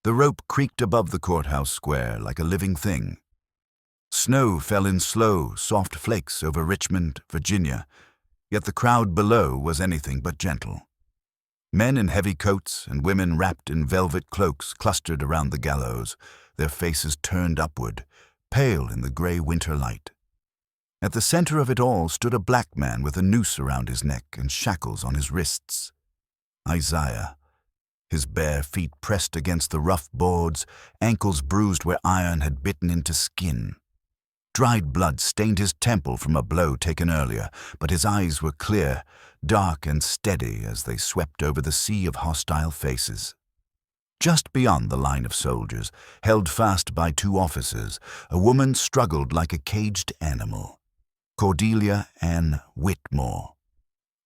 The rope creaked above the courthouse square like a living thing. Snow fell in slow, soft flakes over Richmond, Virginia, yet the crowd below was anything but gentle. Men in heavy coats and women wrapped in velvet cloaks clustered around the gallows, their faces turned upward, pale in the gray winter light. At the center of it all stood a black man with a noose around his neck and shackles on his wrists. Isaiah, his bare feet pressed against the rough boards, ankles bruised where iron had bitten into skin. Dried blood stained his temple from a blow taken earlier, but his eyes were clear, dark and steady as they swept over the sea of hostile faces. Just beyond the line of soldiers, held fast by two officers, a woman struggled like a caged animal. Cordelia Ann Whitmore.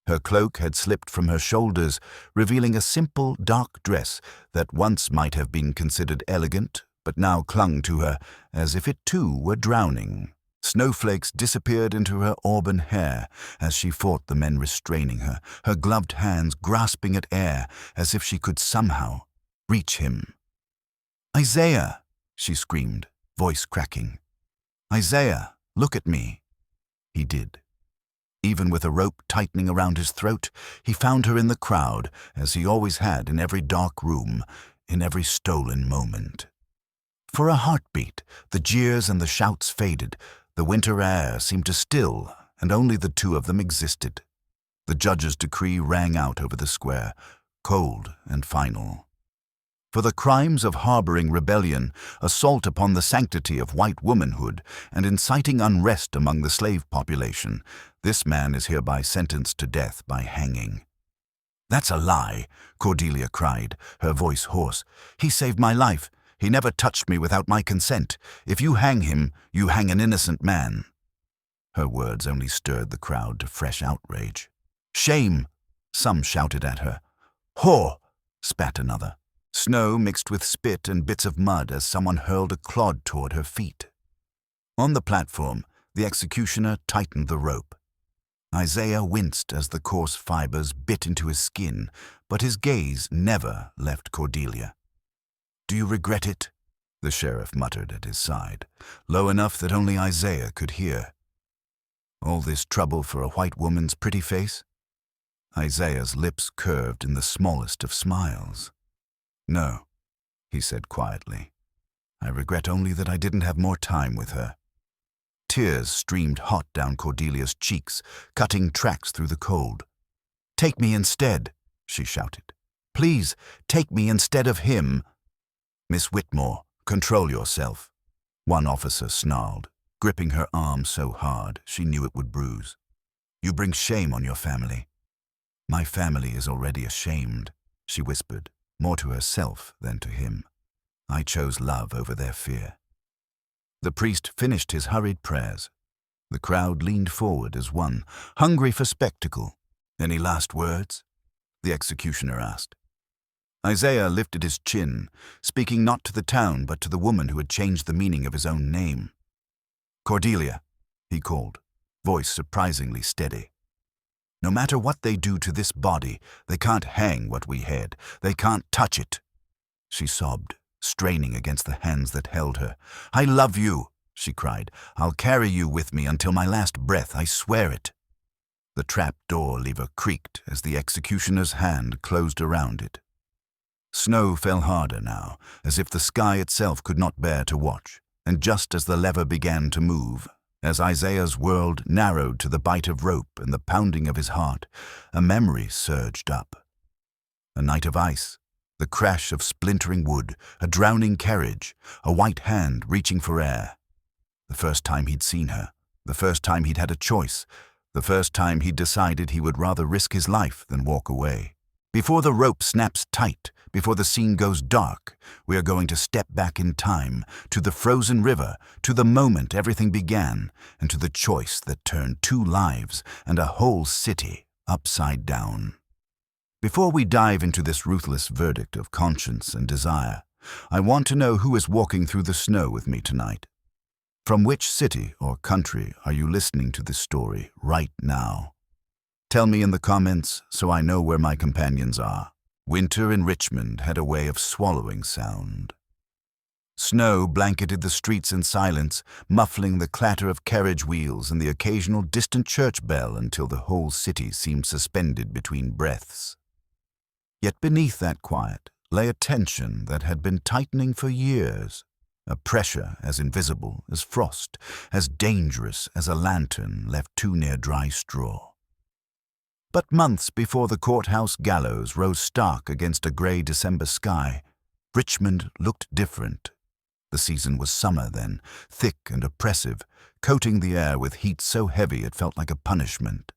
Her cloak had slipped from her shoulders, revealing a simple, dark dress that once might have been considered elegant, but now clung to her as if it too were drowning. Snowflakes disappeared into her auburn hair as she fought the men restraining her, her gloved hands grasping at air as if she could somehow reach him. "Isaiah!" she screamed, voice cracking. "Isaiah, look at me." He did. Even with a rope tightening around his throat, he found her in the crowd, as he always had in every dark room, in every stolen moment. For a heartbeat, the jeers and the shouts faded, the winter air seemed to still, and only the two of them existed. The judge's decree rang out over the square, cold and final. For the crimes of harboring rebellion, assault upon the sanctity of white womanhood, and inciting unrest among the slave population, this man is hereby sentenced to death by hanging. "That's a lie," Cordelia cried, her voice hoarse. "He saved my life. He never touched me without my consent. If you hang him, you hang an innocent man." Her words only stirred the crowd to fresh outrage. "Shame!" some shouted at her. "Whore!" spat another. Snow mixed with spit and bits of mud as someone hurled a clod toward her feet. On the platform, the executioner tightened the rope. Isaiah winced as the coarse fibers bit into his skin, but his gaze never left Cordelia. "Do you regret it?" the sheriff muttered at his side, low enough that only Isaiah could hear. "All this trouble for a white woman's pretty face?" Isaiah's lips curved in the smallest of smiles. "No," he said quietly. "I regret only that I didn't have more time with her." Tears streamed hot down Cordelia's cheeks, cutting tracks through the cold. "Take me instead," she shouted. "Please, take me instead of him." "Miss Whitmore, control yourself," one officer snarled, gripping her arm so hard she knew it would bruise. "You bring shame on your family." "My family is already ashamed," she whispered, more to herself than to him. "I chose love over their fear." The priest finished his hurried prayers. The crowd leaned forward as one, hungry for spectacle. "Any last words?" the executioner asked. Isaiah lifted his chin, speaking not to the town but to the woman who had changed the meaning of his own name. "Cordelia," he called, voice surprisingly steady. "No matter what they do to this body, they can't hang what we had. They can't touch it." She sobbed, straining against the hands that held her. "I love you," she cried. "I'll carry you with me until my last breath, I swear it." The trap door lever creaked as the executioner's hand closed around it. Snow fell harder now, as if the sky itself could not bear to watch, and just as the lever began to move, as Isaiah's world narrowed to the bite of rope and the pounding of his heart, a memory surged up. A night of ice, the crash of splintering wood, a drowning carriage, a white hand reaching for air. The first time he'd seen her, the first time he'd had a choice, the first time he'd decided he would rather risk his life than walk away. Before the rope snaps tight, before the scene goes dark, we are going to step back in time, to the frozen river, to the moment everything began, and to the choice that turned 2 lives and a whole city upside down. Before we dive into this ruthless verdict of conscience and desire, I want to know who is walking through the snow with me tonight. From which city or country are you listening to this story right now? Tell me in the comments so I know where my companions are. Winter in Richmond had a way of swallowing sound. Snow blanketed the streets in silence, muffling the clatter of carriage wheels and the occasional distant church bell until the whole city seemed suspended between breaths. Yet beneath that quiet lay a tension that had been tightening for years, a pressure as invisible as frost, as dangerous as a lantern left too near dry straw. But months before the courthouse gallows rose stark against a gray December sky, Richmond looked different. The season was summer then, thick and oppressive, coating the air with heat so heavy it felt like a punishment.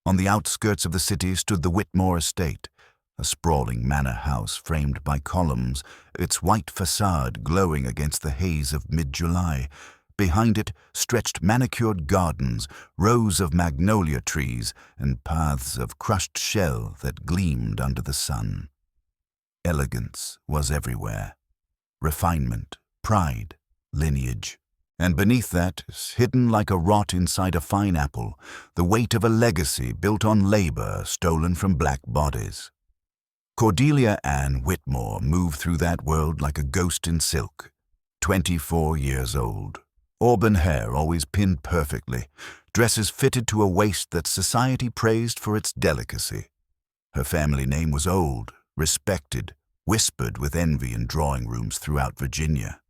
On the outskirts of the city stood the Whitmore estate, a sprawling manor house framed by columns, its white facade glowing against the haze of mid-July. Behind it stretched manicured gardens, rows of magnolia trees, and paths of crushed shell that gleamed under the sun. Elegance was everywhere. Refinement, pride, lineage. And beneath that, hidden like a rot inside a fine apple, the weight of a legacy built on labor stolen from black bodies. Cordelia Ann Whitmore moved through that world like a ghost in silk, 24 years old. Auburn hair always pinned perfectly, dresses fitted to a waist that society praised for its delicacy. Her family name was old, respected, whispered with envy in drawing rooms throughout Virginia.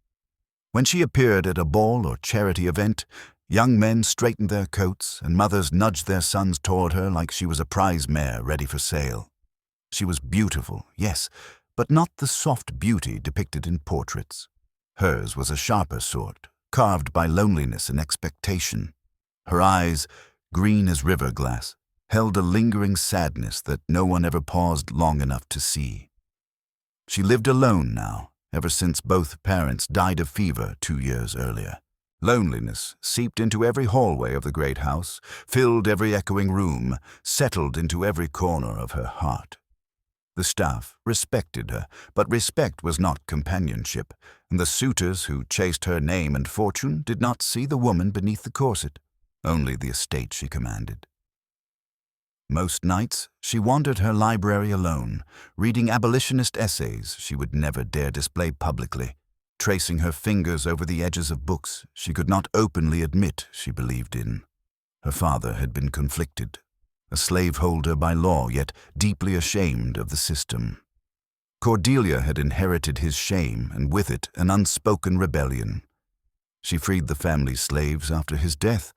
When she appeared at a ball or charity event, young men straightened their coats and mothers nudged their sons toward her like she was a prize mare ready for sale. She was beautiful, yes, but not the soft beauty depicted in portraits. Hers was a sharper sort, carved by loneliness and expectation. Her eyes, green as river glass, held a lingering sadness that no one ever paused long enough to see. She lived alone now, ever since both parents died of fever 2 years earlier. Loneliness seeped into every hallway of the great house, filled every echoing room, settled into every corner of her heart. The staff respected her, but respect was not companionship, and the suitors who chased her name and fortune did not see the woman beneath the corset, only the estate she commanded. Most nights, she wandered her library alone, reading abolitionist essays she would never dare display publicly, tracing her fingers over the edges of books she could not openly admit she believed in. Her father had been conflicted, a slaveholder by law, yet deeply ashamed of the system. Cordelia had inherited his shame, and with it an unspoken rebellion. She freed the family's slaves after his death,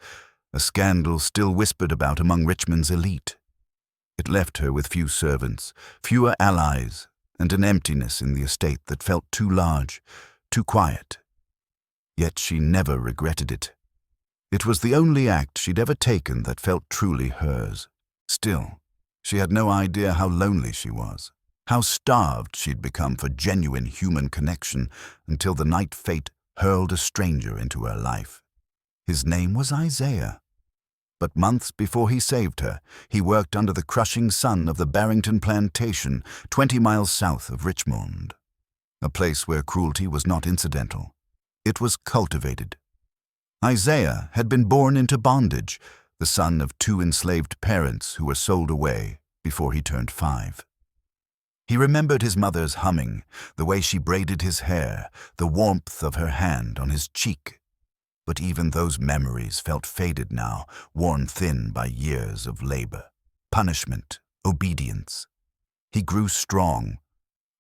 a scandal still whispered about among Richmond's elite. It left her with few servants, fewer allies, and an emptiness in the estate that felt too large, too quiet. Yet she never regretted it. It was the only act she'd ever taken that felt truly hers. Still, she had no idea how lonely she was, how starved she'd become for genuine human connection until the night fate hurled a stranger into her life. His name was Isaiah. But months before he saved her, he worked under the crushing sun of the Barrington Plantation, 20 miles south of Richmond, a place where cruelty was not incidental. It was cultivated. Isaiah had been born into bondage, the son of 2 enslaved parents who were sold away before he turned 5. He remembered his mother's humming, the way she braided his hair, the warmth of her hand on his cheek. But even those memories felt faded now, worn thin by years of labor, punishment, obedience. He grew strong,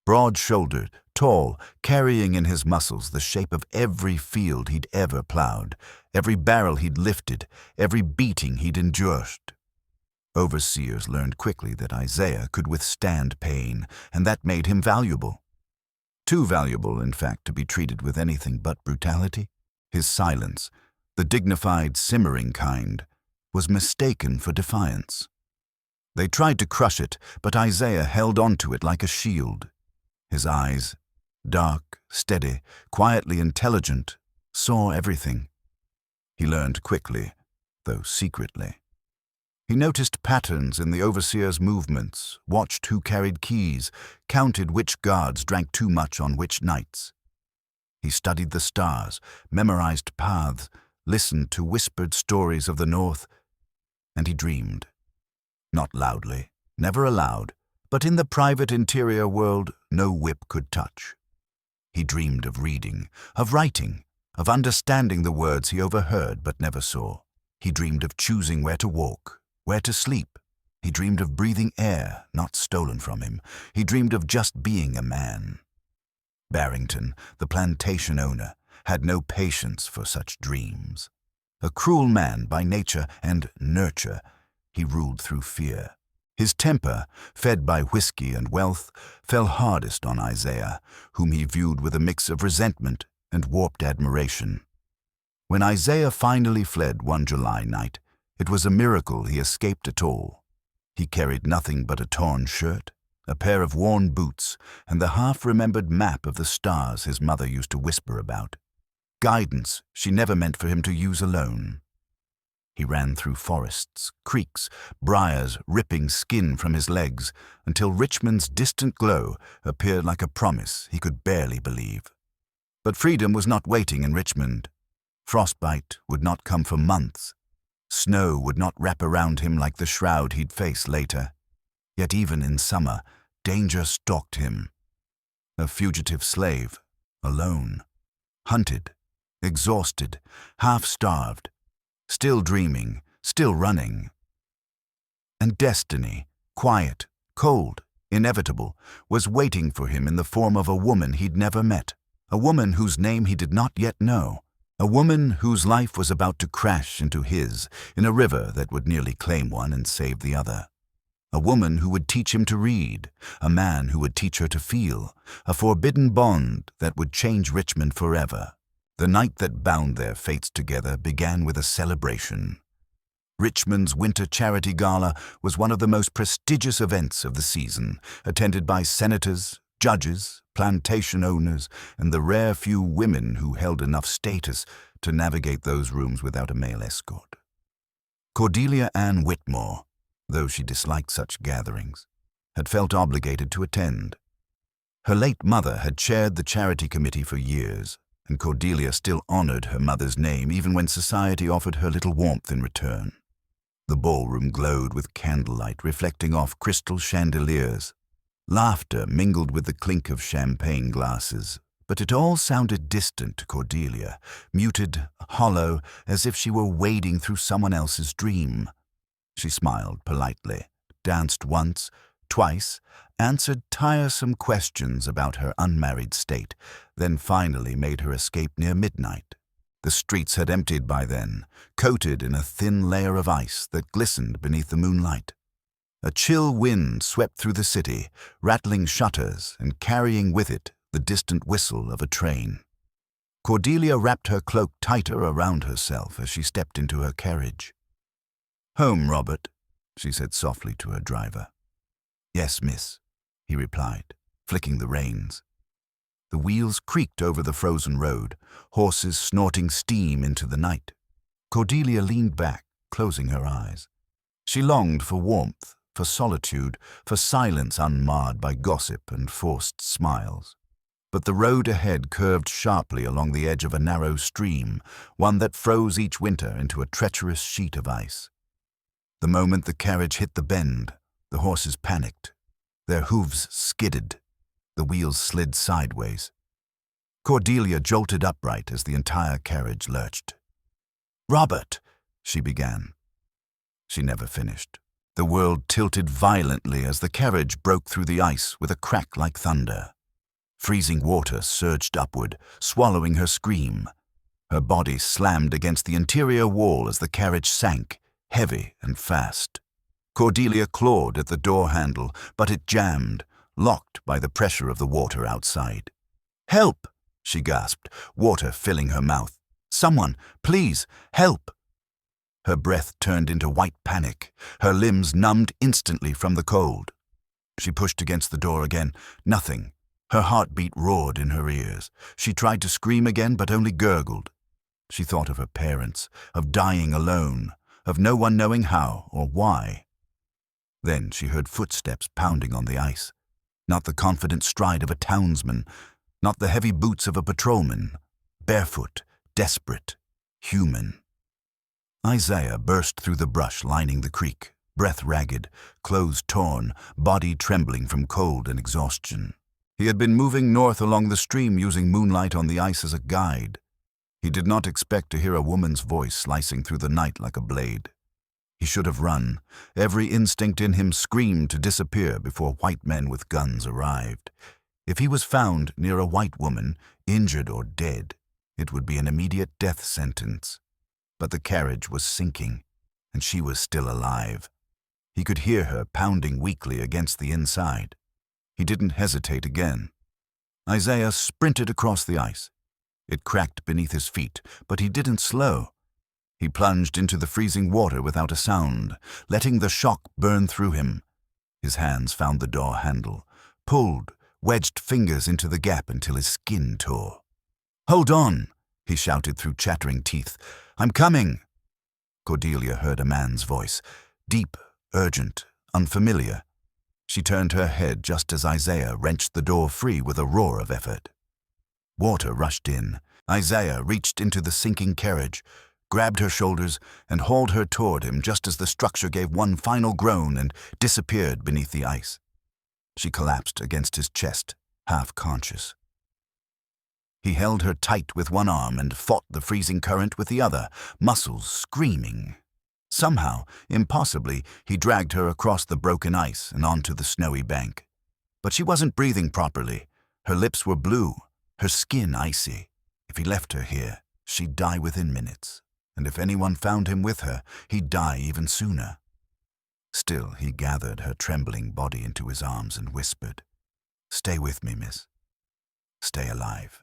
broad-shouldered, tall, carrying in his muscles the shape of every field he'd ever plowed, every barrel he'd lifted, every beating he'd endured. Overseers learned quickly that Isaiah could withstand pain, and that made him valuable. Too valuable, in fact, to be treated with anything but brutality. His silence, the dignified, simmering kind, was mistaken for defiance. They tried to crush it, but Isaiah held onto it like a shield. His eyes, dark, steady, quietly intelligent, saw everything. He learned quickly, though secretly. He noticed patterns in the overseer's movements, watched who carried keys, counted which guards drank too much on which nights. He studied the stars, memorized paths, listened to whispered stories of the North, and he dreamed. Not loudly, never aloud, but in the private interior world no whip could touch. He dreamed of reading, of writing, of understanding the words he overheard but never saw. He dreamed of choosing where to walk, where to sleep. He dreamed of breathing air not stolen from him. He dreamed of just being a man. Barrington, the plantation owner, had no patience for such dreams. A cruel man by nature and nurture, he ruled through fear. His temper, fed by whiskey and wealth, fell hardest on Isaiah, whom he viewed with a mix of resentment and warped admiration. When Isaiah finally fled one July night, it was a miracle he escaped at all. He carried nothing but a torn shirt, a pair of worn boots, and the half-remembered map of the stars his mother used to whisper about. Guidance she never meant for him to use alone. He ran through forests, creeks, briars ripping skin from his legs, until Richmond's distant glow appeared like a promise he could barely believe. But freedom was not waiting in Richmond. Frostbite would not come for months. Snow would not wrap around him like the shroud he'd face later. Yet even in summer, danger stalked him. A fugitive slave, alone, hunted, exhausted, half-starved, still dreaming, still running. And destiny, quiet, cold, inevitable, was waiting for him in the form of a woman he'd never met, a woman whose name he did not yet know, a woman whose life was about to crash into his in a river that would nearly claim one and save the other. A woman who would teach him to read, a man who would teach her to feel, a forbidden bond that would change Richmond forever. The night that bound their fates together began with a celebration. Richmond's Winter Charity Gala was one of the most prestigious events of the season, attended by senators, judges, plantation owners, and the rare few women who held enough status to navigate those rooms without a male escort. Cordelia Ann Whitmore, though she disliked such gatherings, had felt obligated to attend. Her late mother had chaired the charity committee for years, and Cordelia still honored her mother's name even when society offered her little warmth in return. The ballroom glowed with candlelight reflecting off crystal chandeliers. Laughter mingled with the clink of champagne glasses, but it all sounded distant to Cordelia, muted, hollow, as if she were wading through someone else's dream. She smiled politely, danced once, twice, answered tiresome questions about her unmarried state, then finally made her escape near midnight. The streets had emptied by then, coated in a thin layer of ice that glistened beneath the moonlight. A chill wind swept through the city, rattling shutters and carrying with it the distant whistle of a train. Cordelia wrapped her cloak tighter around herself as she stepped into her carriage. "Home, Robert," she said softly to her driver. "Yes, miss," he replied, flicking the reins. The wheels creaked over the frozen road, horses snorting steam into the night. Cordelia leaned back, closing her eyes. She longed for warmth, for solitude, for silence unmarred by gossip and forced smiles. But the road ahead curved sharply along the edge of a narrow stream, one that froze each winter into a treacherous sheet of ice. The moment the carriage hit the bend, the horses panicked. Their hooves skidded. The wheels slid sideways. Cordelia jolted upright as the entire carriage lurched. "Robert," she began. She never finished. The world tilted violently as the carriage broke through the ice with a crack like thunder. Freezing water surged upward, swallowing her scream. Her body slammed against the interior wall as the carriage sank, heavy and fast. Cordelia clawed at the door handle, but it jammed, locked by the pressure of the water outside. "Help!" she gasped, water filling her mouth. "Someone, please, help!" Her breath turned into white panic, her limbs numbed instantly from the cold. She pushed against the door again. Nothing. Her heartbeat roared in her ears. She tried to scream again, but only gurgled. She thought of her parents, of dying alone, of no one knowing how or why. Then she heard footsteps pounding on the ice. Not the confident stride of a townsman, not the heavy boots of a patrolman. Barefoot, desperate, human. Isaiah burst through the brush lining the creek, breath ragged, clothes torn, body trembling from cold and exhaustion. He had been moving north along the stream using moonlight on the ice as a guide. He did not expect to hear a woman's voice slicing through the night like a blade. He should have run. Every instinct in him screamed to disappear before white men with guns arrived. If he was found near a white woman, injured or dead, it would be an immediate death sentence. But the carriage was sinking, and she was still alive. He could hear her pounding weakly against the inside. He didn't hesitate again. Isaiah sprinted across the ice. It cracked beneath his feet, but he didn't slow. He plunged into the freezing water without a sound, letting the shock burn through him. His hands found the door handle, pulled, wedged fingers into the gap until his skin tore. "Hold on," he shouted through chattering teeth. "I'm coming." Cordelia heard a man's voice, deep, urgent, unfamiliar. She turned her head just as Isaiah wrenched the door free with a roar of effort. Water rushed in. Isaiah reached into the sinking carriage, grabbed her shoulders, and hauled her toward him just as the structure gave one final groan and disappeared beneath the ice. She collapsed against his chest, half conscious. He held her tight with one arm and fought the freezing current with the other, muscles screaming. Somehow, impossibly, he dragged her across the broken ice and onto the snowy bank. But she wasn't breathing properly. Her lips were blue, her skin icy. If he left her here, she'd die within minutes. And if anyone found him with her, he'd die even sooner. Still, he gathered her trembling body into his arms and whispered, "Stay with me, miss. Stay alive."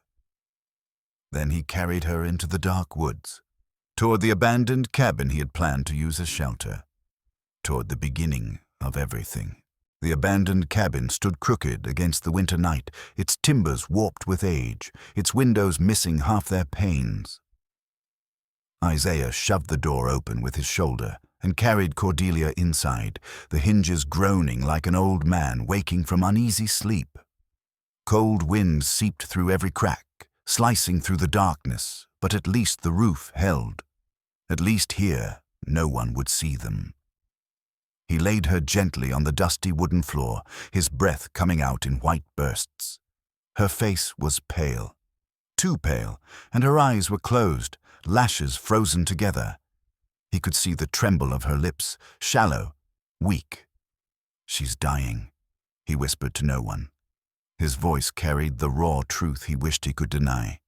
Then he carried her into the dark woods, toward the abandoned cabin he had planned to use as shelter, toward the beginning of everything. The abandoned cabin stood crooked against the winter night, its timbers warped with age, its windows missing half their panes. Isaiah shoved the door open with his shoulder and carried Cordelia inside, the hinges groaning like an old man waking from uneasy sleep. Cold wind seeped through every crack, slicing through the darkness, but at least the roof held. At least here, no one would see them. He laid her gently on the dusty wooden floor, his breath coming out in white bursts. Her face was pale, too pale, and her eyes were closed, lashes frozen together. He could see the tremble of her lips, shallow, weak. "She's dying," he whispered to no one. His voice carried the raw truth he wished he could deny.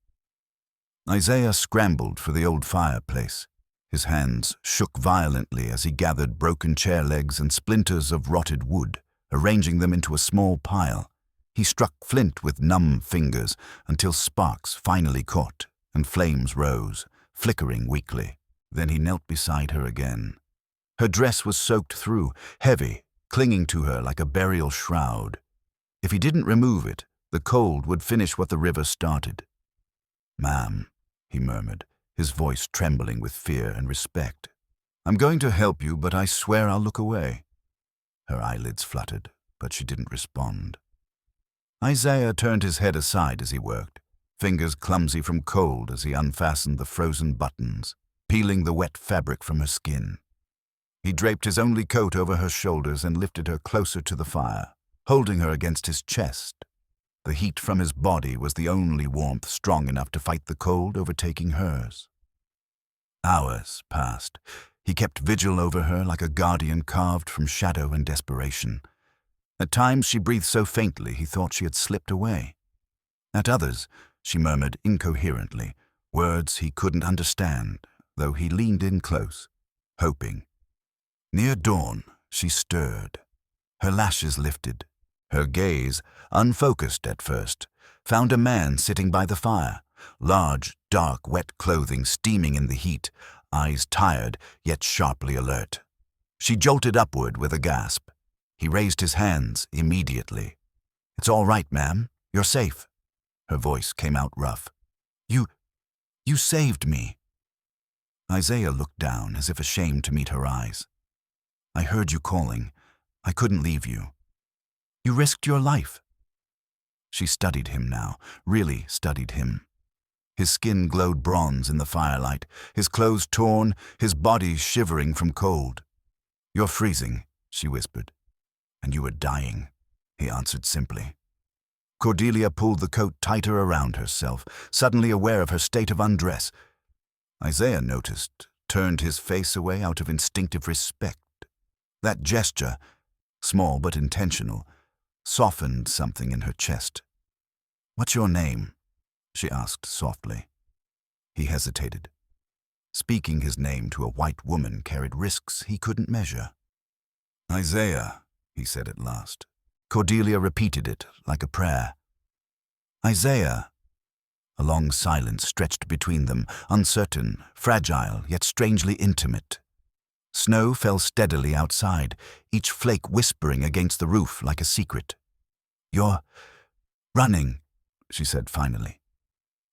Isaiah scrambled for the old fireplace. His hands shook violently as he gathered broken chair legs and splinters of rotted wood, arranging them into a small pile. He struck flint with numb fingers until sparks finally caught and flames rose, flickering weakly. Then he knelt beside her again. Her dress was soaked through, heavy, clinging to her like a burial shroud. If he didn't remove it, the cold would finish what the river started. "Ma'am," he murmured, his voice trembling with fear and respect. "I'm going to help you, but I swear I'll look away." Her eyelids fluttered, but she didn't respond. Isaiah turned his head aside as he worked, fingers clumsy from cold as he unfastened the frozen buttons, peeling the wet fabric from her skin. He draped his only coat over her shoulders and lifted her closer to the fire, holding her against his chest. The heat from his body was the only warmth strong enough to fight the cold overtaking hers. Hours passed. He kept vigil over her like a guardian carved from shadow and desperation. At times she breathed so faintly he thought she had slipped away. At others, she murmured incoherently, words he couldn't understand, though he leaned in close, hoping. Near dawn, she stirred. Her lashes lifted. Her gaze, unfocused at first, found a man sitting by the fire, large, dark, wet clothing steaming in the heat, eyes tired yet sharply alert. She jolted upward with a gasp. He raised his hands immediately. "It's all right, ma'am. You're safe." Her voice came out rough. You saved me." Isaiah looked down as if ashamed to meet her eyes. "I heard you calling. I couldn't leave you. You risked your life." She studied him now, really studied him. His skin glowed bronze in the firelight, his clothes torn, his body shivering from cold. "You're freezing," she whispered. "And you were dying," he answered simply. Cordelia pulled the coat tighter around herself, suddenly aware of her state of undress. Isaiah noticed, turned his face away out of instinctive respect. That gesture, small but intentional, softened something in her chest. "What's your name?" she asked softly. He hesitated. Speaking his name to a white woman carried risks he couldn't measure. "Isaiah," he said at last. Cordelia repeated it like a prayer. "Isaiah." A long silence stretched between them, uncertain, fragile, yet strangely intimate. Snow fell steadily outside, each flake whispering against the roof like a secret. "You're running," she said finally.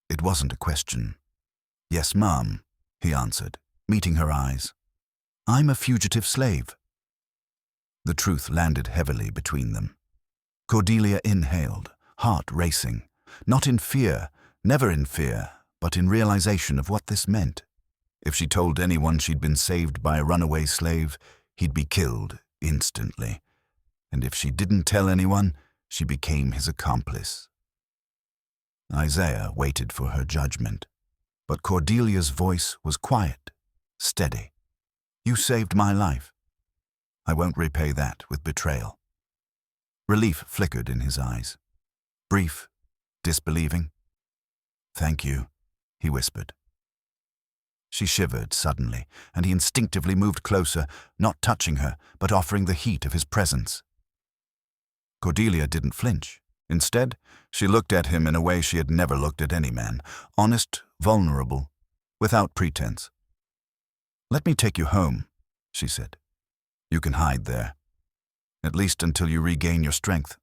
It wasn't a question. "Yes, Mom," he answered, meeting her eyes. "I'm a fugitive slave." The truth landed heavily between them. Cordelia inhaled, heart racing, not in fear, never in fear, but in realization of what this meant. If she told anyone she'd been saved by a runaway slave, he'd be killed instantly. And if she didn't tell anyone, she became his accomplice. Isaiah waited for her judgment, but Cordelia's voice was quiet, steady. "You saved my life. I won't repay that with betrayal." Relief flickered in his eyes. Brief, disbelieving. "Thank you," he whispered. She shivered suddenly, and he instinctively moved closer, not touching her, but offering the heat of his presence. Cordelia didn't flinch. Instead, she looked at him in a way she had never looked at any man, honest, vulnerable, without pretense. "Let me take you home," she said. "You can hide there, at least until you regain your strength."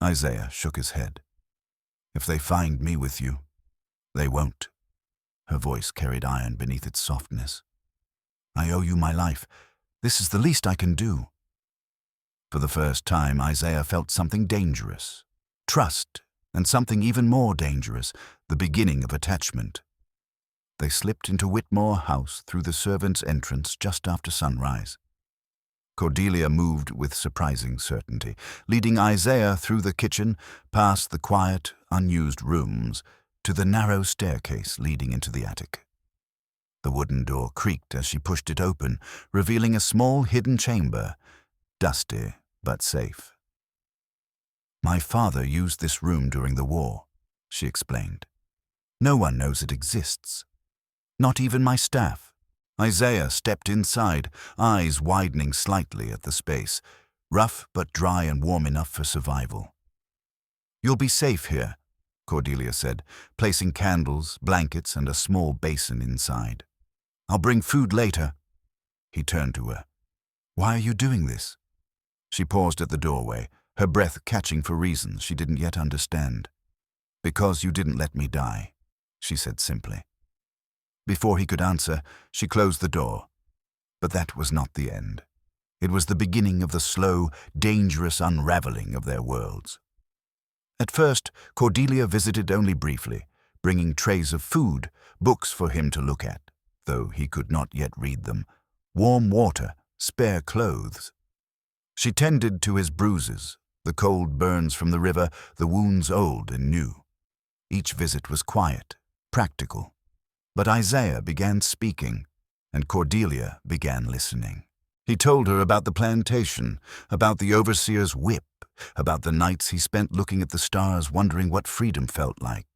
Isaiah shook his head. "If they find me with you, they won't." Her voice carried iron beneath its softness. "I owe you my life. This is the least I can do." For the first time, Isaiah felt something dangerous. Trust, and something even more dangerous, the beginning of attachment. They slipped into Whitmore House through the servants' entrance just after sunrise. Cordelia moved with surprising certainty, leading Isaiah through the kitchen, past the quiet, unused rooms, to the narrow staircase leading into the attic. The wooden door creaked as she pushed it open, revealing a small hidden chamber, dusty but safe. "My father used this room during the war," she explained. "No one knows it exists. Not even my staff." Isaiah stepped inside, eyes widening slightly at the space, rough but dry and warm enough for survival. "You'll be safe here," Cordelia said, placing candles, blankets, and a small basin inside. "I'll bring food later." He turned to her. "Why are you doing this?" She paused at the doorway, her breath catching for reasons she didn't yet understand. "Because you didn't let me die," she said simply. Before he could answer, she closed the door. But that was not the end. It was the beginning of the slow, dangerous unraveling of their worlds. At first, Cordelia visited only briefly, bringing trays of food, books for him to look at, though he could not yet read them, warm water, spare clothes. She tended to his bruises, the cold burns from the river, the wounds old and new. Each visit was quiet, practical. But Isaiah began speaking, and Cordelia began listening. He told her about the plantation, about the overseer's whip, about the nights he spent looking at the stars wondering what freedom felt like.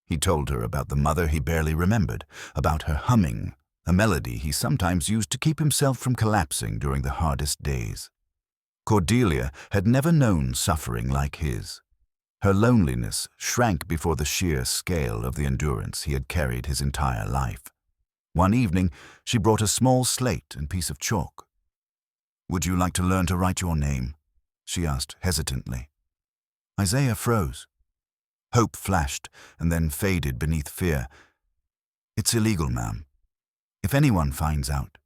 He told her about the mother he barely remembered, about her humming, a melody he sometimes used to keep himself from collapsing during the hardest days. Cordelia had never known suffering like his. Her loneliness shrank before the sheer scale of the endurance he had carried his entire life. One evening, she brought a small slate and piece of chalk. "Would you like to learn to write your name?" she asked hesitantly. Isaiah froze. Hope flashed and then faded beneath fear. "It's illegal, ma'am. If anyone finds out,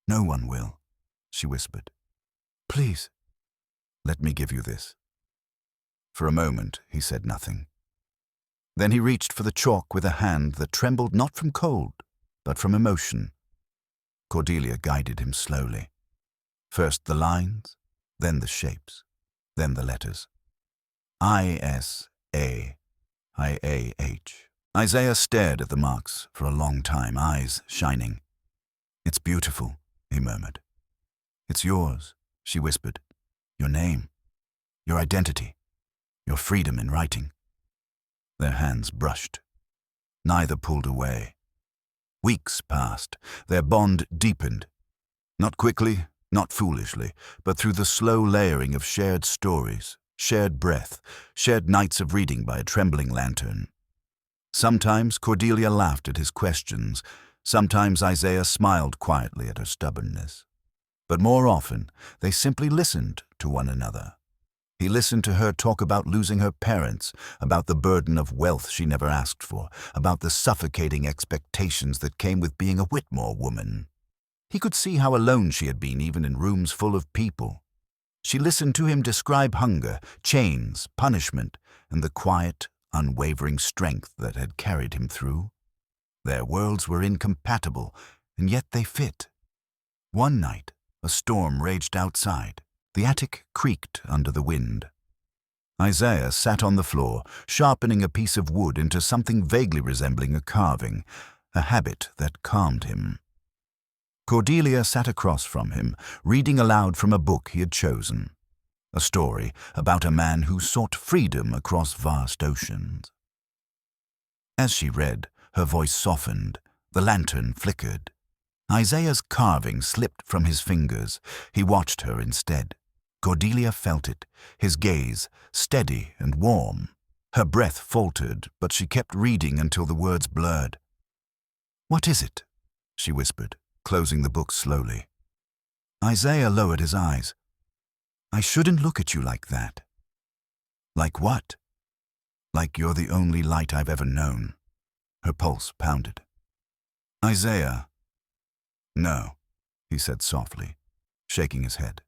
no one will," she whispered. "Please, let me give you this." For a moment, he said nothing. Then he reached for the chalk with a hand that trembled not from cold, but from emotion. Cordelia guided him slowly. First the lines, then the shapes, then the letters. I-S-A-I-A-H. Isaiah stared at the marks for a long time, eyes shining. "It's beautiful," he murmured. "It's yours," she whispered. "Your name, your identity, your freedom in writing." Their hands brushed. Neither pulled away. Weeks passed. Their bond deepened. Not quickly, not foolishly, but through the slow layering of shared stories, shared breath, shared nights of reading by a trembling lantern. Sometimes Cordelia laughed at his questions. Sometimes Isaiah smiled quietly at her stubbornness. But more often, they simply listened to one another. He listened to her talk about losing her parents, about the burden of wealth she never asked for, about the suffocating expectations that came with being a Whitmore woman. He could see how alone she had been even in rooms full of people. She listened to him describe hunger, chains, punishment, and the quiet, unwavering strength that had carried him through. Their worlds were incompatible, and yet they fit. One night, a storm raged outside. The attic creaked under the wind. Isaiah sat on the floor, sharpening a piece of wood into something vaguely resembling a carving, a habit that calmed him. Cordelia sat across from him, reading aloud from a book he had chosen. A story about a man who sought freedom across vast oceans. As she read, her voice softened, the lantern flickered. Isaiah's carving slipped from his fingers. He watched her instead. Cordelia felt it, his gaze, steady and warm. Her breath faltered, but she kept reading until the words blurred. "What is it?" she whispered, closing the book slowly. Isaiah lowered his eyes. "I shouldn't look at you like that." "Like what?" "Like you're the only light I've ever known." Her pulse pounded. "Isaiah." "No," he said softly, shaking his head.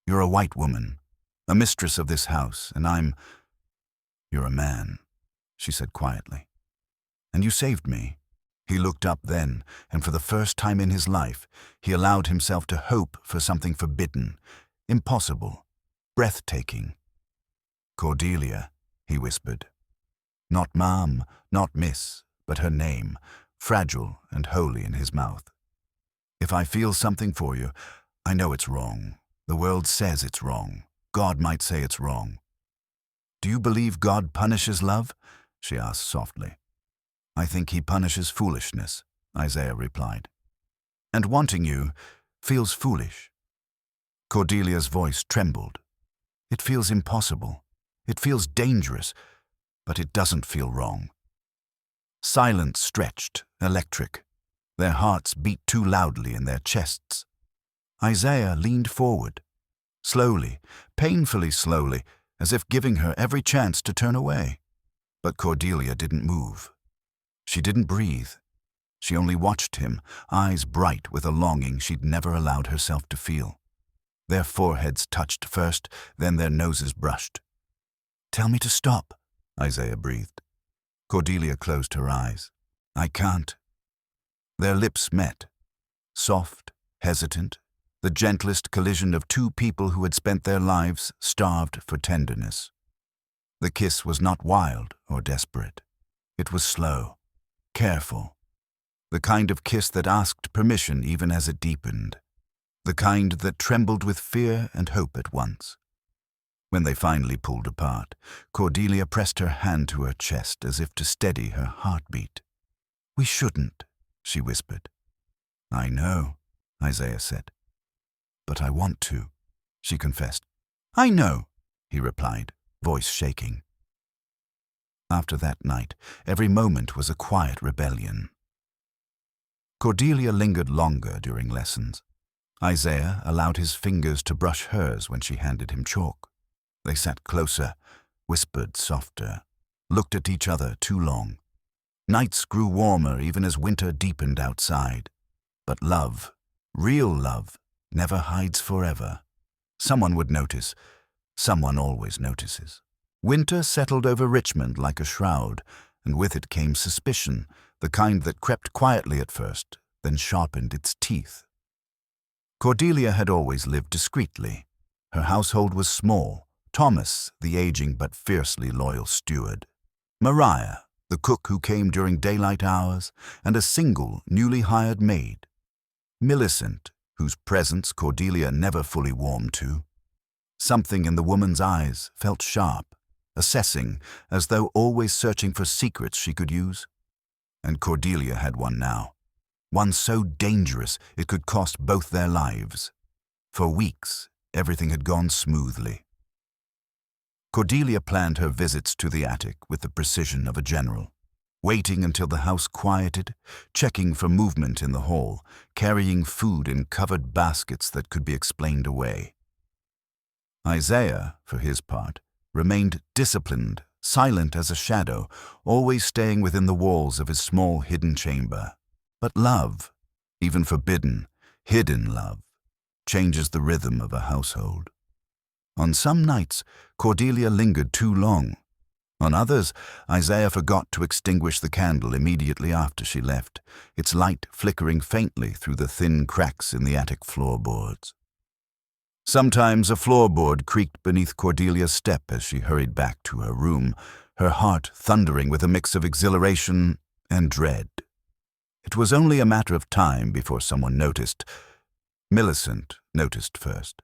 "You're a white woman, a mistress of this house, and you're a man," she said quietly. "And you saved me." He looked up then, and for the first time in his life, he allowed himself to hope for something forbidden, impossible, breathtaking. "Cordelia," he whispered. Not ma'am, not miss, but her name, fragile and holy in his mouth. "If I feel something for you, I know it's wrong. The world says it's wrong. God might say it's wrong." "Do you believe God punishes love?" she asked softly. "I think he punishes foolishness," Isaiah replied. "And wanting you feels foolish." Cordelia's voice trembled. "It feels impossible. It feels dangerous, but it doesn't feel wrong." Silence stretched, electric. Their hearts beat too loudly in their chests. Isaiah leaned forward, slowly, painfully slowly, as if giving her every chance to turn away. But Cordelia didn't move. She didn't breathe. She only watched him, eyes bright with a longing she'd never allowed herself to feel. Their foreheads touched first, then their noses brushed. "Tell me to stop," Isaiah breathed. Cordelia closed her eyes. "I can't." Their lips met, soft, hesitant, the gentlest collision of two people who had spent their lives starved for tenderness. The kiss was not wild or desperate. It was slow, careful, the kind of kiss that asked permission even as it deepened, the kind that trembled with fear and hope at once. When they finally pulled apart, Cordelia pressed her hand to her chest as if to steady her heartbeat. "We shouldn't," she whispered. "I know," Isaiah said. "But I want to," she confessed. "I know," he replied, voice shaking. After that night, every moment was a quiet rebellion. Cordelia lingered longer during lessons. Isaiah allowed his fingers to brush hers when she handed him chalk. They sat closer, whispered softer, looked at each other too long. Nights grew warmer even as winter deepened outside. But love, real love, never hides forever. Someone would notice. Someone always notices. Winter settled over Richmond like a shroud, and with it came suspicion, the kind that crept quietly at first, then sharpened its teeth. Cordelia had always lived discreetly. Her household was small: Thomas, the aging but fiercely loyal steward; Maria, the cook who came during daylight hours, and a single, newly hired maid; Millicent, whose presence Cordelia never fully warmed to. Something in the woman's eyes felt sharp, assessing, as though always searching for secrets she could use. And Cordelia had one now, one so dangerous it could cost both their lives. For weeks, everything had gone smoothly. Cordelia planned her visits to the attic with the precision of a general, waiting until the house quieted, checking for movement in the hall, carrying food in covered baskets that could be explained away. Isaiah, for his part, remained disciplined, silent as a shadow, always staying within the walls of his small hidden chamber. But love, even forbidden, hidden love, changes the rhythm of a household. On some nights, Cordelia lingered too long. On others, Isaiah forgot to extinguish the candle immediately after she left, its light flickering faintly through the thin cracks in the attic floorboards. Sometimes a floorboard creaked beneath Cordelia's step as she hurried back to her room, her heart thundering with a mix of exhilaration and dread. It was only a matter of time before someone noticed. Millicent noticed first.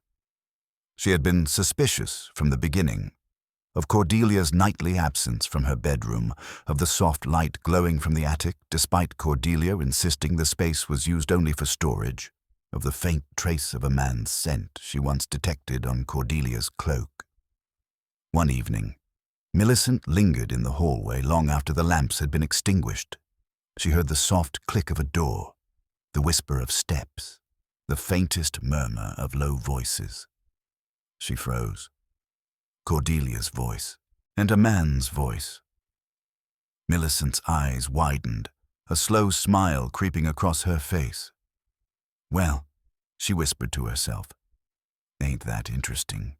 She had been suspicious from the beginning of Cordelia's nightly absence from her bedroom, of the soft light glowing from the attic despite Cordelia insisting the space was used only for storage, of the faint trace of a man's scent she once detected on Cordelia's cloak. One evening, Millicent lingered in the hallway long after the lamps had been extinguished. She heard the soft click of a door, the whisper of steps, the faintest murmur of low voices. She froze. Cordelia's voice, and a man's voice. Millicent's eyes widened, a slow smile creeping across her face. "Well," she whispered to herself, "ain't that interesting?"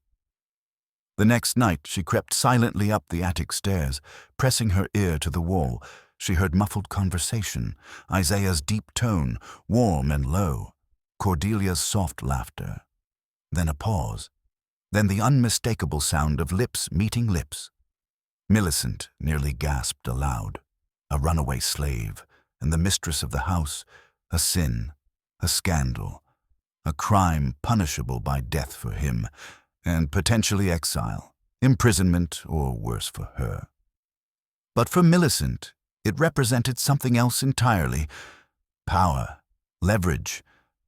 The next night she crept silently up the attic stairs, pressing her ear to the wall. She heard muffled conversation, Isaiah's deep tone, warm and low, Cordelia's soft laughter. Then a pause, then the unmistakable sound of lips meeting lips. Millicent nearly gasped aloud. A runaway slave, and the mistress of the house, a sin, a scandal, a crime punishable by death for him, and potentially exile, imprisonment, or worse for her. But for Millicent, it represented something else entirely: power, leverage,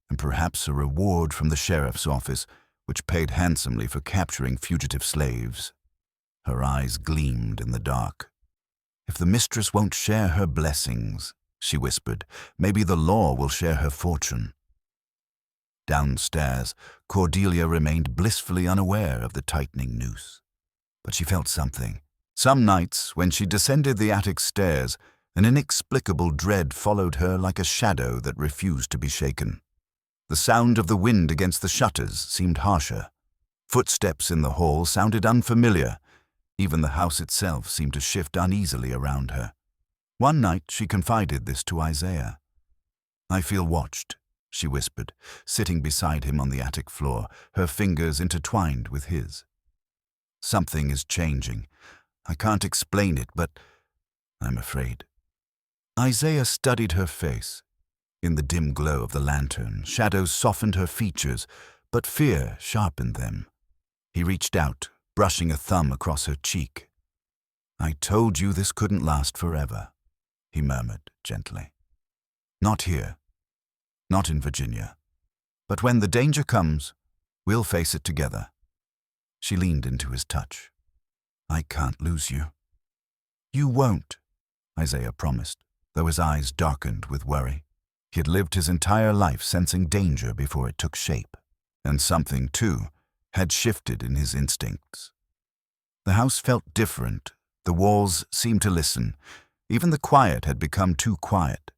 and perhaps a reward from the sheriff's office, which paid handsomely for capturing fugitive slaves. Her eyes gleamed in the dark. "If the mistress won't share her blessings," she whispered, "maybe the law will share her fortune." Downstairs, Cordelia remained blissfully unaware of the tightening noose. But she felt something. Some nights, when she descended the attic stairs, an inexplicable dread followed her like a shadow that refused to be shaken. The sound of the wind against the shutters seemed harsher. Footsteps in the hall sounded unfamiliar. Even the house itself seemed to shift uneasily around her. One night she confided this to Isaiah. "I feel watched," she whispered, sitting beside him on the attic floor, her fingers intertwined with his. "Something is changing. I can't explain it, but I'm afraid." Isaiah studied her face. In the dim glow of the lantern, shadows softened her features, but fear sharpened them. He reached out, brushing a thumb across her cheek. "I told you this couldn't last forever," he murmured gently. "Not here. Not in Virginia. But when the danger comes, we'll face it together." She leaned into his touch. "I can't lose you." "You won't," Isaiah promised, though his eyes darkened with worry. He had lived his entire life sensing danger before it took shape, and something, too, had shifted in his instincts. The house felt different. The walls seemed to listen. Even the quiet had become too quiet.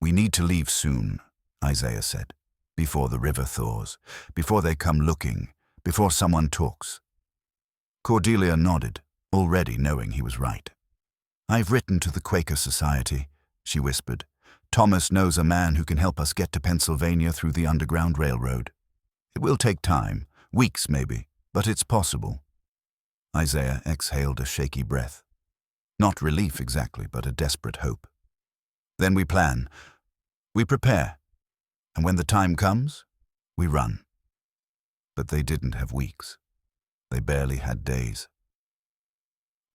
"We need to leave soon," Isaiah said, "before the river thaws, before they come looking, before someone talks." Cordelia nodded, already knowing he was right. "I've written to the Quaker Society," she whispered. Thomas knows a man who can help us get to Pennsylvania through the Underground Railroad. It will take time, weeks maybe, but it's possible." Isaiah exhaled a shaky breath. Not relief exactly, but a desperate hope. "Then we plan. We prepare. And when the time comes, we run." But they didn't have weeks. They barely had days.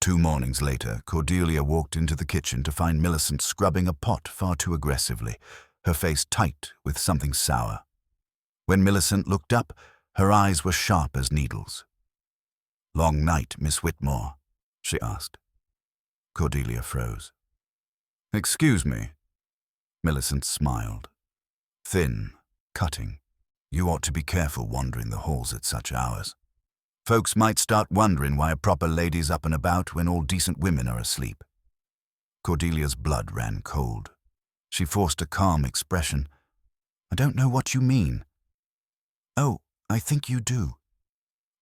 2 mornings later, Cordelia walked into the kitchen to find Millicent scrubbing a pot far too aggressively, her face tight with something sour. When Millicent looked up, her eyes were sharp as needles. "Long night, Miss Whitmore?" she asked. Cordelia froze. "Excuse me." Millicent smiled. Thin, cutting. "You ought to be careful wandering the halls at such hours. Folks might start wondering why a proper lady's up and about when all decent women are asleep." Cordelia's blood ran cold. She forced a calm expression. "I don't know what you mean." "Oh, I think you do."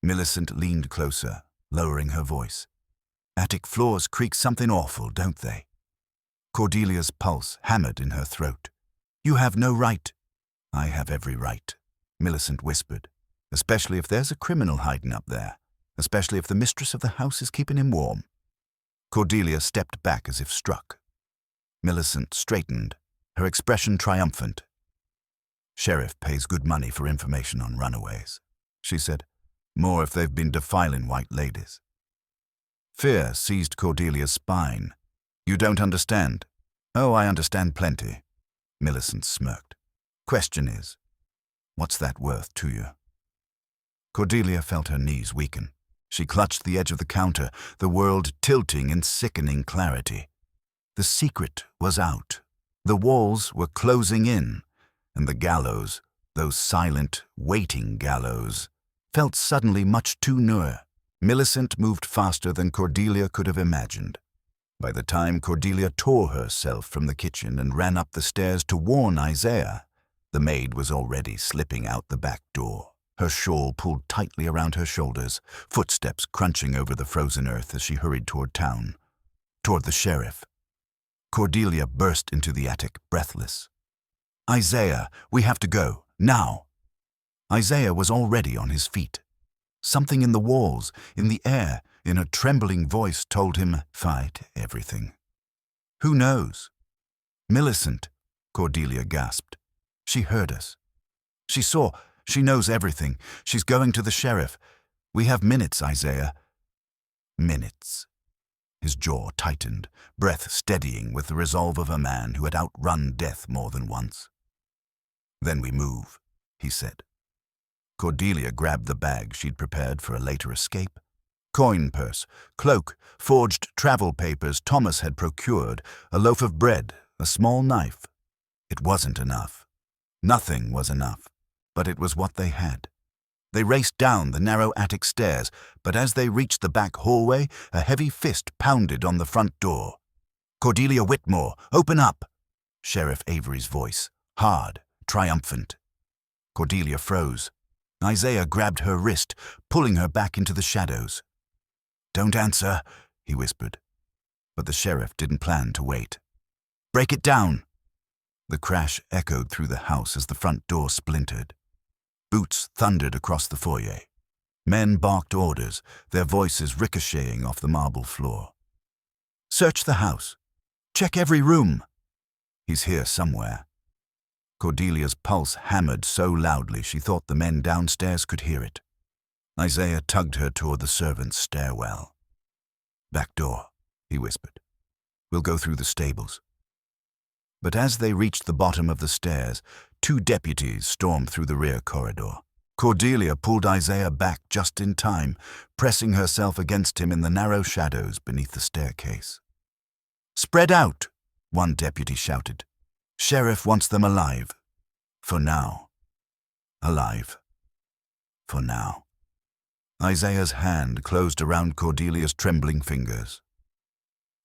Millicent leaned closer, lowering her voice. "Attic floors creak something awful, don't they?" Cordelia's pulse hammered in her throat. "You have no right." "I have every right," Millicent whispered. "Especially if there's a criminal hiding up there. Especially if the mistress of the house is keeping him warm." Cordelia stepped back as if struck. Millicent straightened, her expression triumphant. "Sheriff pays good money for information on runaways," she said. "More if they've been defiling white ladies." Fear seized Cordelia's spine. "You don't understand." "Oh, I understand plenty," Millicent smirked. "Question is, what's that worth to you?" Cordelia felt her knees weaken. She clutched the edge of the counter, the world tilting in sickening clarity. The secret was out. The walls were closing in, and the gallows, those silent, waiting gallows, felt suddenly much too near. Millicent moved faster than Cordelia could have imagined. By the time Cordelia tore herself from the kitchen and ran up the stairs to warn Isaiah, the maid was already slipping out the back door, her shawl pulled tightly around her shoulders, footsteps crunching over the frozen earth as she hurried toward town, toward the sheriff. Cordelia burst into the attic, breathless. "Isaiah, we have to go, now!" Isaiah was already on his feet. Something in the walls, in the air, in a trembling voice told him, "Fight everything." "Who knows?" "Millicent," Cordelia gasped. "She heard us. She saw. She knows everything. She's going to the sheriff. We have minutes, Isaiah." Minutes. His jaw tightened, breath steadying with the resolve of a man who had outrun death more than once. "Then we move," he said. Cordelia grabbed the bag she'd prepared for a later escape. Coin purse, cloak, forged travel papers Thomas had procured, a loaf of bread, a small knife. It wasn't enough. Nothing was enough, but it was what they had. They raced down the narrow attic stairs, but as they reached the back hallway, a heavy fist pounded on the front door. "Cordelia Whitmore, open up!" Sheriff Avery's voice, hard, triumphant. Cordelia froze. Isaiah grabbed her wrist, pulling her back into the shadows. "Don't answer," he whispered. But the sheriff didn't plan to wait. "Break it down!" The crash echoed through the house as the front door splintered. Boots thundered across the foyer. Men barked orders, their voices ricocheting off the marble floor. "Search the house. Check every room." "He's here somewhere." Cordelia's pulse hammered so loudly she thought the men downstairs could hear it. Isaiah tugged her toward the servants' stairwell. "Back door," he whispered. "We'll go through the stables." But as they reached the bottom of the stairs, 2 deputies stormed through the rear corridor. Cordelia pulled Isaiah back just in time, pressing herself against him in the narrow shadows beneath the staircase. "Spread out," one deputy shouted. "Sheriff wants them alive. For now. Alive. For now." Isaiah's hand closed around Cordelia's trembling fingers.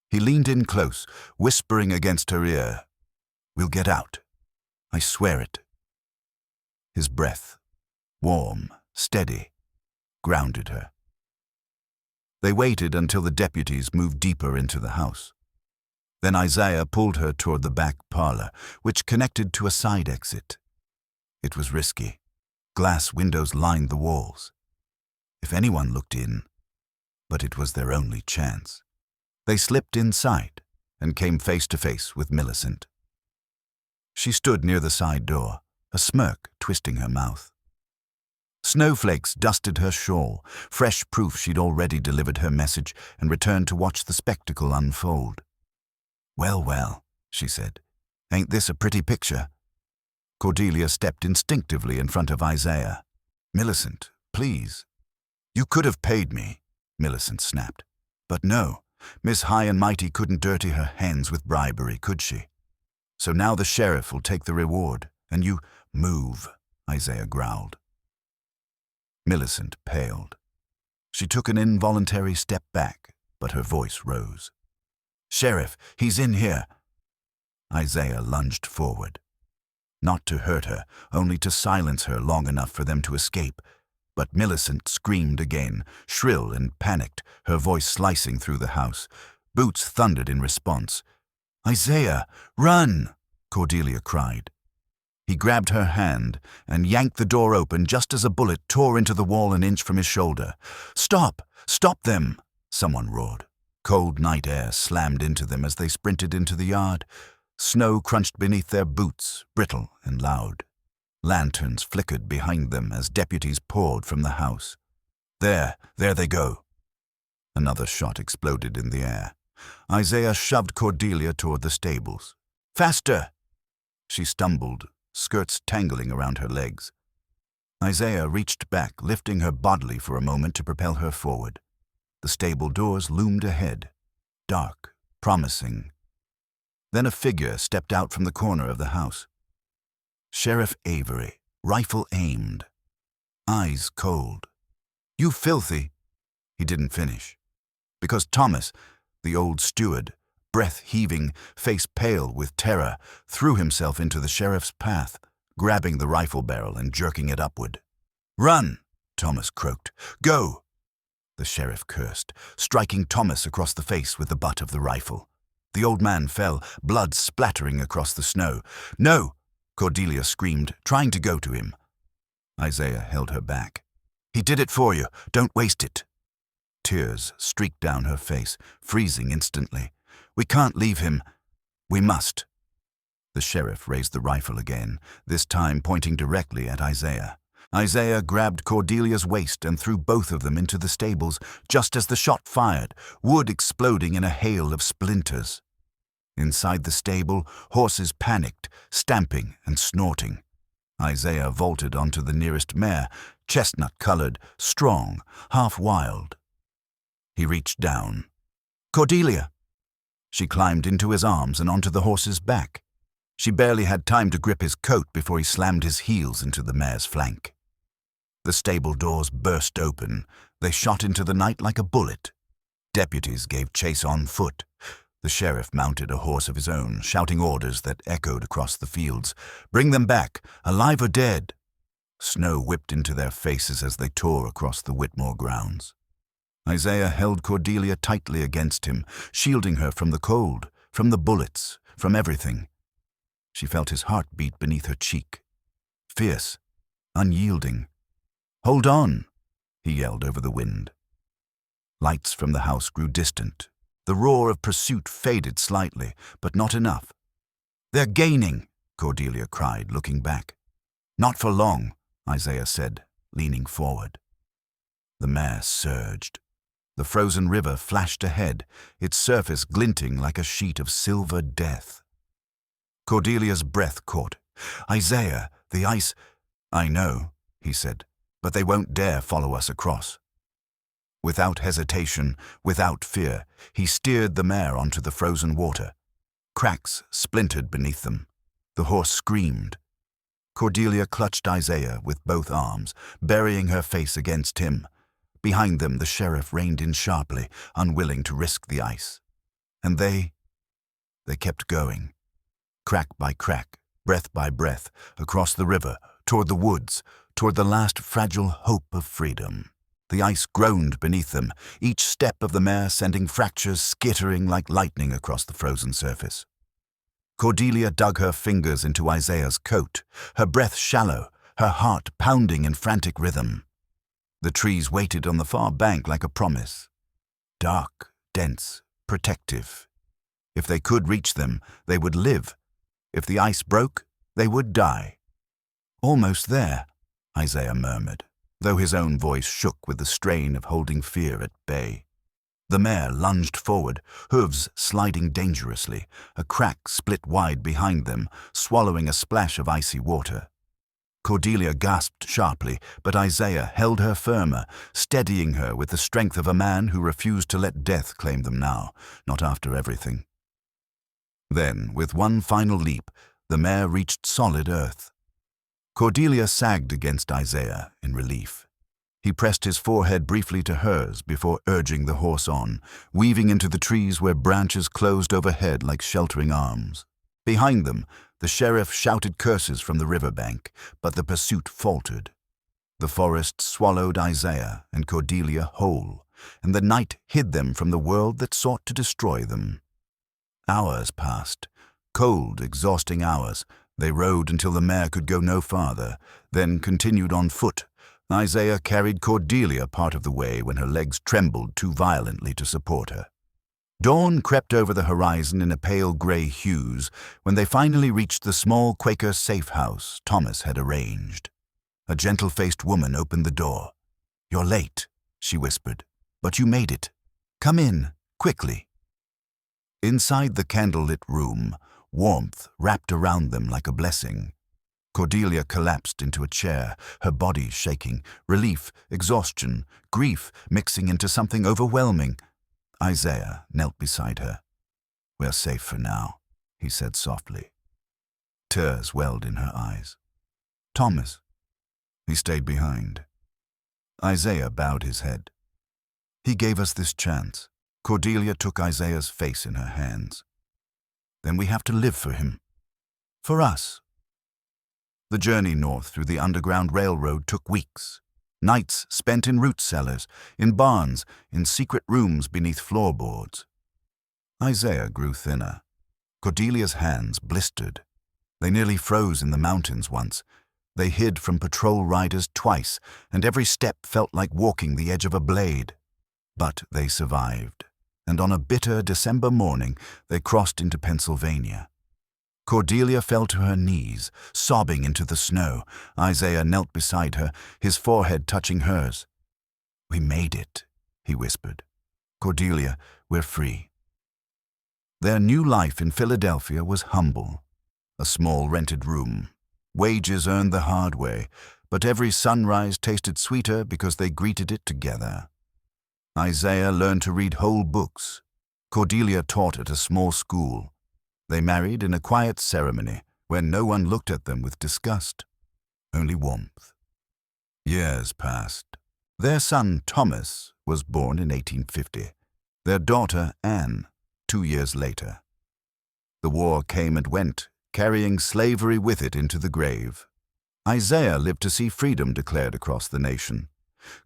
He leaned in close, whispering against her ear, "We'll get out. I swear it." His breath, warm, steady, grounded her. They waited until the deputies moved deeper into the house. Then Isaiah pulled her toward the back parlor, which connected to a side exit. It was risky. Glass windows lined the walls. If anyone looked in, but it was their only chance. They slipped inside and came face to face with Millicent. She stood near the side door, a smirk twisting her mouth. Snowflakes dusted her shawl, fresh proof she'd already delivered her message and returned to watch the spectacle unfold. "Well, well," she said, "ain't this a pretty picture?" Cordelia stepped instinctively in front of Isaiah. "Millicent, please." "You could have paid me," Millicent snapped. "But no, Miss High and Mighty couldn't dirty her hands with bribery, could she? So now the sheriff will take the reward, and you—" "Move," Isaiah growled. Millicent paled. She took an involuntary step back, but her voice rose. "Sheriff, he's in here." Isaiah lunged forward. Not to hurt her, only to silence her long enough for them to escape. But Millicent screamed again, shrill and panicked, her voice slicing through the house. Boots thundered in response. "Isaiah, run!" Cordelia cried. He grabbed her hand and yanked the door open just as a bullet tore into the wall an inch from his shoulder. "Stop! Stop them!" someone roared. Cold night air slammed into them as they sprinted into the yard. Snow crunched beneath their boots, brittle and loud. Lanterns flickered behind them as deputies poured from the house. There they go." Another shot exploded in the air. Isaiah shoved Cordelia toward the stables. "Faster!" She stumbled, skirts tangling around her legs. Isaiah reached back, lifting her bodily for a moment to propel her forward. The stable doors loomed ahead, dark, promising. Then a figure stepped out from the corner of the house. Sheriff Avery, rifle aimed, eyes cold. "You filthy—" He didn't finish, because Thomas, the old steward, breath heaving, face pale with terror, threw himself into the sheriff's path, grabbing the rifle barrel and jerking it upward. "Run!" Thomas croaked. "Go!" The sheriff cursed, striking Thomas across the face with the butt of the rifle. The old man fell, blood splattering across the snow. "No!" Cordelia screamed, trying to go to him. Isaiah held her back. "He did it for you. Don't waste it." Tears streaked down her face, freezing instantly. "We can't leave him. We must." The sheriff raised the rifle again, this time pointing directly at Isaiah. Isaiah grabbed Cordelia's waist and threw both of them into the stables just as the shot fired, wood exploding in a hail of splinters. Inside the stable, horses panicked, stamping and snorting. Isaiah vaulted onto the nearest mare, chestnut-colored, strong, half-wild. He reached down. "Cordelia!" She climbed into his arms and onto the horse's back. She barely had time to grip his coat before he slammed his heels into the mare's flank. The stable doors burst open. They shot into the night like a bullet. Deputies gave chase on foot. The sheriff mounted a horse of his own, shouting orders that echoed across the fields. "Bring them back, alive or dead!" Snow whipped into their faces as they tore across the Whitmore grounds. Isaiah held Cordelia tightly against him, shielding her from the cold, from the bullets, from everything. She felt his heart beat beneath her cheek. Fierce, unyielding. "Hold on!" he yelled over the wind. Lights from the house grew distant. The roar of pursuit faded slightly, but not enough. "They're gaining!" Cordelia cried, looking back. "Not for long," Isaiah said, leaning forward. The mare surged. The frozen river flashed ahead, its surface glinting like a sheet of silver death. Cordelia's breath caught. "Isaiah, the ice—" "I know," he said, "but they won't dare follow us across." Without hesitation, without fear, he steered the mare onto the frozen water. Cracks splintered beneath them. The horse screamed. Cordelia clutched Isaiah with both arms, burying her face against him. Behind them, the sheriff reined in sharply, unwilling to risk the ice. And they kept going. Crack by crack, breath by breath, across the river, toward the woods, toward the last fragile hope of freedom. The ice groaned beneath them, each step of the mare sending fractures skittering like lightning across the frozen surface. Cordelia dug her fingers into Isaiah's coat, her breath shallow, her heart pounding in frantic rhythm. The trees waited on the far bank like a promise. Dark, dense, protective. If they could reach them, they would live. If the ice broke, they would die. "Almost there," Isaiah murmured, though his own voice shook with the strain of holding fear at bay. The mare lunged forward, hooves sliding dangerously, a crack split wide behind them, swallowing a splash of icy water. Cordelia gasped sharply, but Isaiah held her firmer, steadying her with the strength of a man who refused to let death claim them now, not after everything. Then, with one final leap, the mare reached solid earth. Cordelia sagged against Isaiah in relief. He pressed his forehead briefly to hers before urging the horse on, weaving into the trees where branches closed overhead like sheltering arms. Behind them, the sheriff shouted curses from the riverbank, but the pursuit faltered. The forest swallowed Isaiah and Cordelia whole, and the night hid them from the world that sought to destroy them. Hours passed, cold, exhausting hours. They rode until the mare could go no farther, then continued on foot. Isaiah carried Cordelia part of the way when her legs trembled too violently to support her. Dawn crept over the horizon in a pale gray hues when they finally reached the small Quaker safe house Thomas had arranged. A gentle-faced woman opened the door. "You're late," she whispered, "but you made it. Come in, quickly." Inside the candlelit room, warmth wrapped around them like a blessing. Cordelia collapsed into a chair, her body shaking, relief, exhaustion, grief mixing into something overwhelming. Isaiah knelt beside her. "We're safe for now," he said softly. Tears welled in her eyes. "Thomas?" "He stayed behind." Isaiah bowed his head. "He gave us this chance." Cordelia took Isaiah's face in her hands. "Then we have to live for him. For us." The journey north through the Underground Railroad took weeks. Nights spent in root cellars, in barns, in secret rooms beneath floorboards. Isaiah grew thinner. Cordelia's hands blistered. They nearly froze in the mountains once. They hid from patrol riders twice, and every step felt like walking the edge of a blade. But they survived, and on a bitter December morning they crossed into Pennsylvania. Cordelia fell to her knees, sobbing into the snow. Isaiah knelt beside her, his forehead touching hers. "We made it," he whispered. "Cordelia, we're free." Their new life in Philadelphia was humble. A small rented room. Wages earned the hard way, but every sunrise tasted sweeter because they greeted it together. Isaiah learned to read whole books. Cordelia taught at a small school. They married in a quiet ceremony where no one looked at them with disgust, only warmth. Years passed. Their son, Thomas, was born in 1850. Their daughter, Anne, 2 years later. The war came and went, carrying slavery with it into the grave. Isaiah lived to see freedom declared across the nation.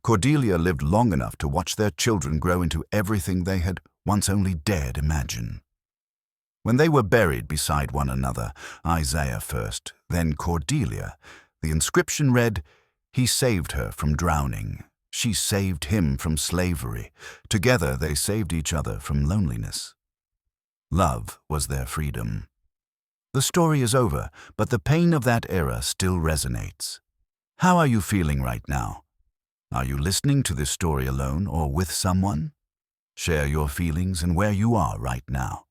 Cordelia lived long enough to watch their children grow into everything they had once only dared imagine. When they were buried beside one another, Isaiah first, then Cordelia, the inscription read, "He saved her from drowning. She saved him from slavery. Together they saved each other from loneliness." Love was their freedom. The story is over, but the pain of that era still resonates. How are you feeling right now? Are you listening to this story alone or with someone? Share your feelings and where you are right now.